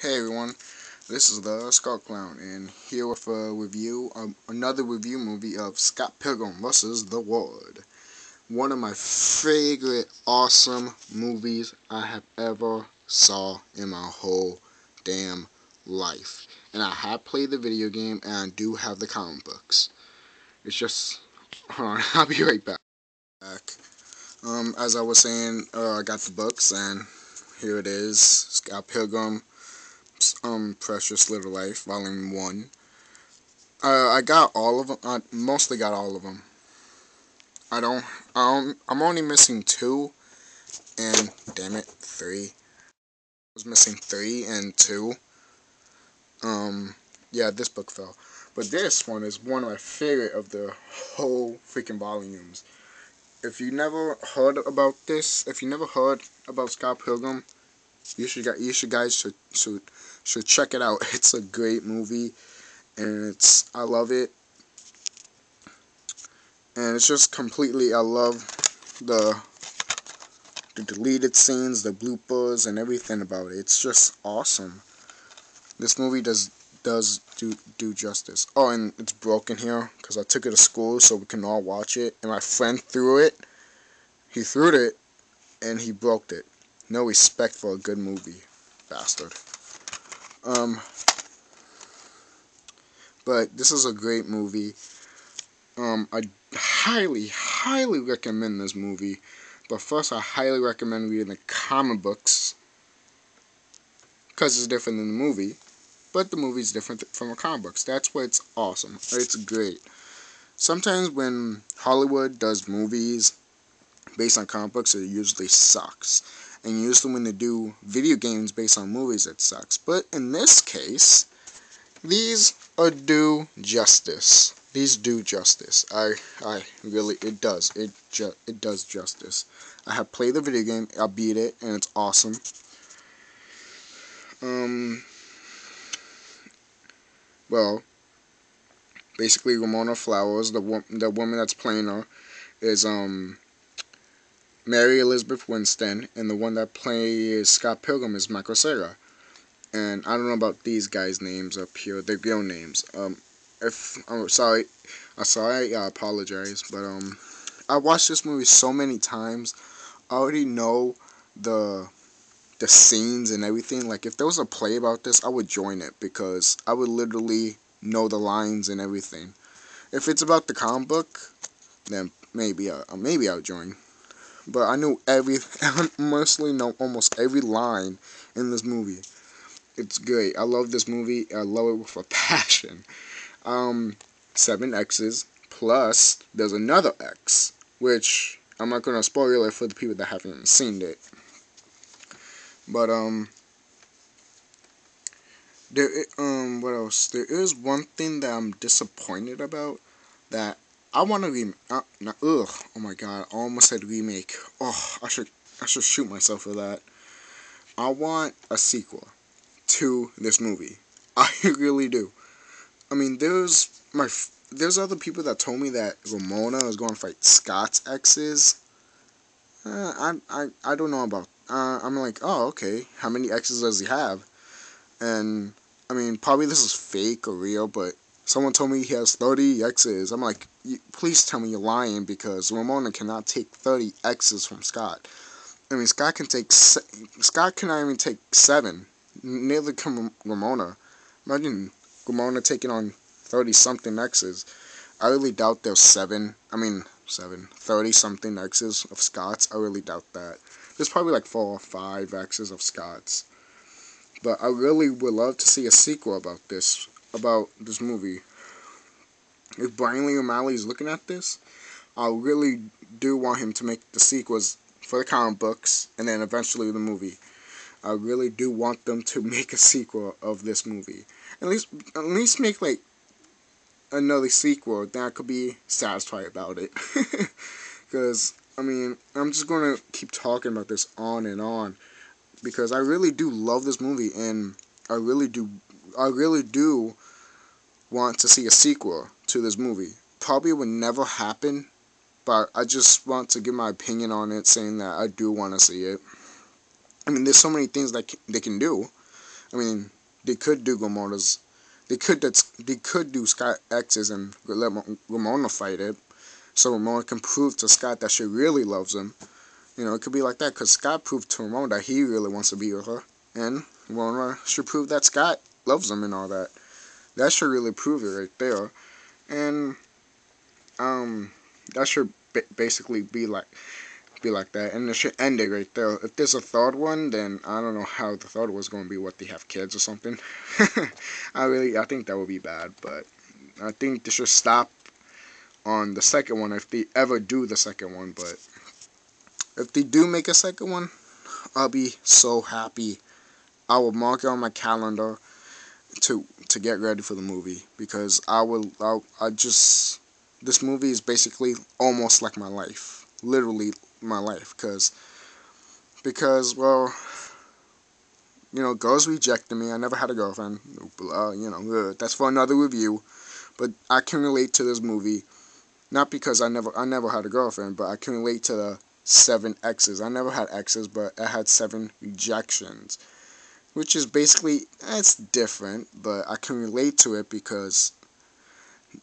Hey everyone, this is the Skull Clown, and here with a review, another review movie of Scott Pilgrim vs. the World. One of my favorite awesome movies I have ever saw in my whole damn life. And I have played the video game, and I do have the comic books. It's just, hold on, I'll be right back. As I was saying, I got the books, and here it is, Scott Pilgrim. Precious Little Life, Volume 1. I got all of them. I mostly got all of them. I'm only missing 2, and damn it, 3. I was missing 3 and 2. Yeah, this book fell. But this one is one of my favorite of the whole freaking volumes. If you never heard about this, if you never heard about Scott Pilgrim, you guys should check it out. It's a great movie, and I love it. And it's just completely, I love the deleted scenes, the bloopers, and everything about it. It's just awesome. This movie does do justice. Oh, and it's broken here because I took it to school so we can all watch it. And my friend threw it. He threw it, and he broke it. No respect for a good movie, bastard. But this is a great movie. I highly recommend this movie. But first, I highly recommend reading the comic books, because it's different than the movie. But the movie's different from the comic books. That's why it's awesome. It's great. Sometimes when Hollywood does movies based on comic books, it usually sucks. And usually when they do video games based on movies, it sucks. But in this case, these do justice. These do justice. I really, it does. It does justice. I have played the video game. I beat it, and it's awesome. Well, basically, Ramona Flowers, the woman that's playing her, is Mary Elizabeth Winston, and the one that plays Scott Pilgrim is Michael Cera. And I don't know about these guys' names up here, their real names. If I'm sorry, I apologize, but I watched this movie so many times. I already know the scenes and everything. Like, if there was a play about this, I would join it, because I would literally know the lines and everything. If it's about the comic book, then maybe I'll join. But I knew mostly know almost every line in this movie. It's great. I love this movie. I love it with a passion. 7 X's, plus there's another X, which I'm not gonna spoil it for the people that haven't seen it. But what else? There is one thing that I'm disappointed about, that I want to oh my god, I almost said remake. Oh, I should shoot myself for that. I want a sequel to this movie. I really do. I mean, there's other people that told me that Ramona is going to fight Scott's exes. I don't know about. I'm like, oh, okay. How many exes does he have? And I mean, probably this is fake or real, but someone told me he has 30 exes. I'm like, please tell me you're lying, because Ramona cannot take 30 exes from Scott. I mean, Scott cannot even take 7. Neither can Ramona. Imagine Ramona taking on 30-something exes. I really doubt there's 30-something exes of Scott's. I really doubt that. There's probably like 4 or 5 exes of Scott's. But I really would love to see a sequel about this movie. If Brian Lee O'Malley is looking at this, I really do want him to make the sequels for the comic books, and then eventually the movie. I really do want them to make a sequel of this movie. At least make like another sequel, then I could be satisfied about it. Because I mean, I'm just gonna keep talking about this on and on, because I really do love this movie, and I really do want to see a sequel to this movie. Probably would never happen, but I just want to give my opinion on it, saying that I do want to see it. I mean, there's so many things that they can do. I mean, they could do Gamora's. They could do Scott X's and let Ramona fight it, so Ramona can prove to Scott that she really loves him. You know, it could be like that, because Scott proved to Ramona that he really wants to be with her, and Ramona should prove that Scott loves him and all that. That should really prove it right there, and that should basically be like that, and it should end it right there. If there's a third one, then I don't know how the third one's going to be. What, they have kids or something? I think that would be bad, but I think they should stop on the second one if they ever do the second one. But if they do make a second one, I'll be so happy. I will mark it on my calendar to get ready for the movie, because I just, this movie is basically almost like my life, literally my life, because well, girls rejected me. I never had a girlfriend. That's for another review. But I can relate to this movie, not because I never had a girlfriend, but I can relate to the 7 exes. I never had exes, but I had 7 rejections, which is basically, it's different, but I can relate to it because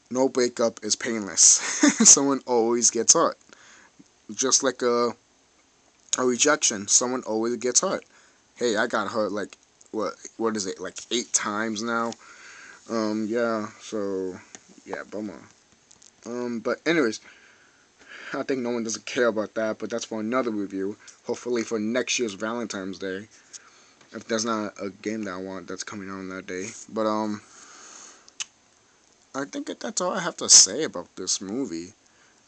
no breakup is painless. Someone always gets hurt, just like a rejection. Someone always gets hurt. Hey, I got hurt like what is it, like 8 times now? Yeah, so yeah, bummer. But anyways, I think no one doesn't care about that, but that's for another review. Hopefully for next year's Valentine's Day, if there's not a game that I want that's coming out on that day. But I think that's all I have to say about this movie.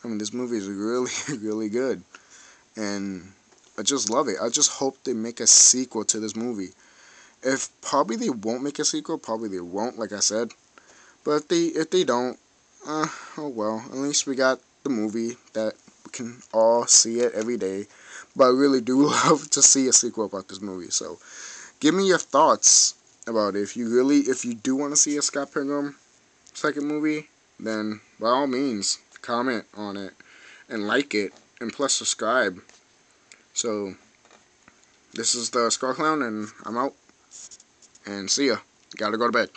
I mean, this movie is really, really good, and I just love it. I just hope they make a sequel to this movie. If probably they won't make a sequel, probably they won't, like I said. But if they don't, oh well. At least we got the movie that we can all see it every day. But I really do love to see a sequel about this movie. So give me your thoughts about it. If you do want to see a Scott Pilgrim second movie, then by all means comment on it and like it, and plus subscribe. So this is the Skull Clown, and I'm out. And see ya. Gotta go to bed.